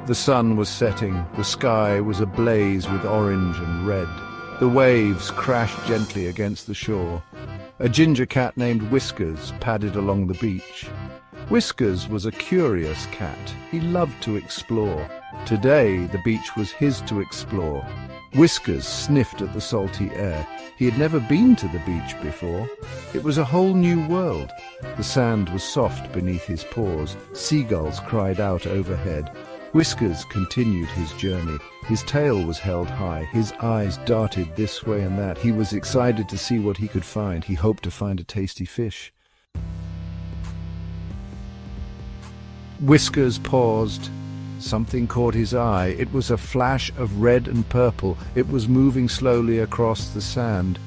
The sun was setting, the sky was ablaze with orange and red. The waves crashed gently against the shore. A ginger cat named Whiskers padded along the beach. Whiskers was a curious cat. He loved to explore. Today, the beach was his to explore. Whiskers sniffed at the salty air. He had never been to the beach before. It was a whole new world. The sand was soft beneath his paws. Seagulls cried out overhead. Whiskers continued his journey. His tail was held high. His eyes darted this way and that. He was excited to see what he could find. He hoped to find a tasty fish. Whiskers paused. Something caught his eye. It was a flash of red and purple. It was moving slowly across the sand.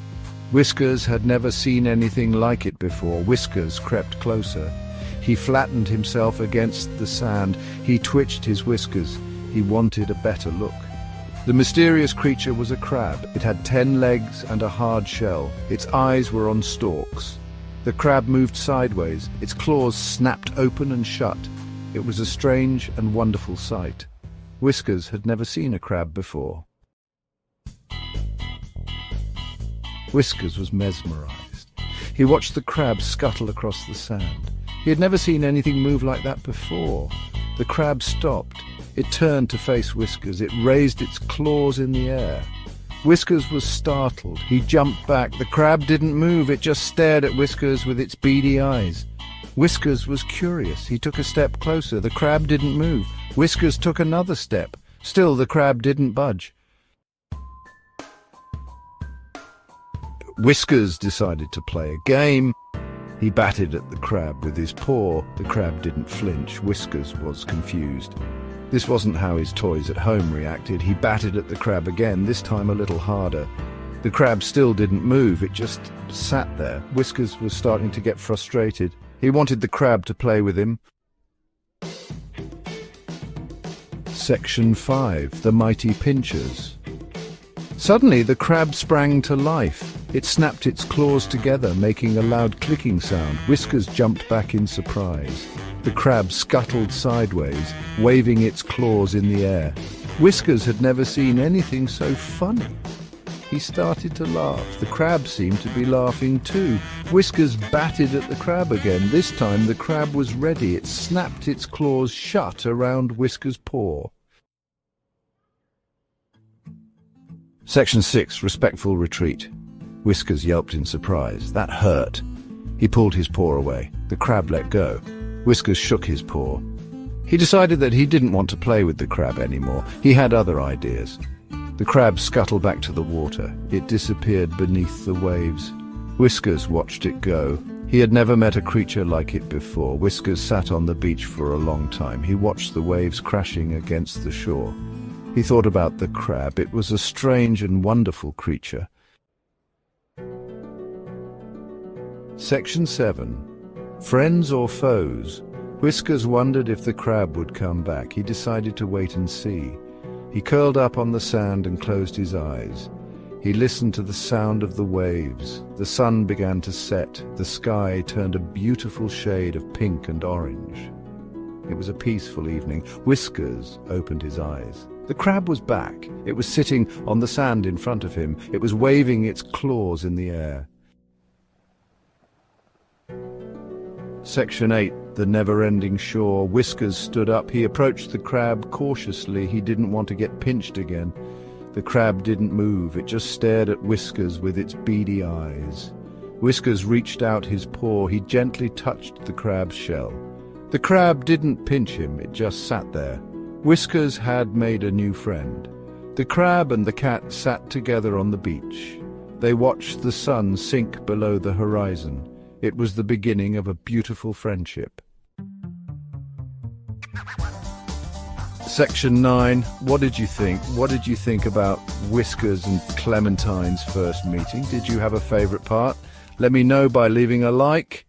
Whiskers had never seen anything like it before. Whiskers crept closer. He flattened himself against the sand. He twitched his whiskers. He wanted a better look. The mysterious creature was a crab. It had 10 legs and a hard shell. Its eyes were on stalks. The crab moved sideways. Its claws snapped open and shut. It was a strange and wonderful sight. Whiskers had never seen a crab before. Whiskers was mesmerized. He watched the crab scuttle across the sand. He had never seen anything move like that before. The crab stopped. It turned to face Whiskers. It raised its claws in the air. Whiskers was startled. He jumped back. The crab didn't move. It just stared at Whiskers with its beady eyes. Whiskers was curious. He took a step closer. The crab didn't move. Whiskers took another step. Still, the crab didn't budge. Whiskers decided to play a game. He batted at the crab with his paw. The crab didn't flinch. Whiskers was confused. This wasn't how his toys at home reacted. He batted at the crab again, this time a little harder. The crab still didn't move. It just sat there. Whiskers was starting to get frustrated. He wanted the crab to play with him. Section 5. The Mighty Pincers. Suddenly the crab sprang to life. It snapped its claws together, making a loud clicking sound. Whiskers jumped back in surprise. The crab scuttled sideways, waving its claws in the air. Whiskers had never seen anything so funny. He started to laugh. The crab seemed to be laughing too. Whiskers batted at the crab again. This time the crab was ready. It snapped its claws shut around Whiskers' paw. Section 6. Respectful Retreat. Whiskers yelped in surprise. That hurt. He pulled his paw away. The crab let go. Whiskers shook his paw. He decided that he didn't want to play with the crab anymore. He had other ideas. The crab scuttled back to the water. It disappeared beneath the waves. Whiskers watched it go. He had never met a creature like it before. Whiskers sat on the beach for a long time. He watched the waves crashing against the shore. He thought about the crab. It was a strange and wonderful creature. Section 7. Friends or foes? Whiskers wondered if the crab would come back. He decided to wait and see. He curled up on the sand and closed his eyes. He listened to the sound of the waves. The sun began to set. The sky turned a beautiful shade of pink and orange. It was a peaceful evening. Whiskers opened his eyes. The crab was back. It was sitting on the sand in front of him. It was waving its claws in the air. Section 8. The never-ending shore. Whiskers stood up. He approached the crab cautiously. He didn't want to get pinched again. The crab didn't move. It just stared at Whiskers with its beady eyes. Whiskers reached out his paw. He gently touched the crab's shell. The crab didn't pinch him. It just sat there. Whiskers had made a new friend. The crab and the cat sat together on the beach. They watched the sun sink below the horizon. It was the beginning of a beautiful friendship. Section 9. What did you think? What did you think about Whiskers and Clementine's first meeting? Did you have a favorite part? Let me know by leaving a like.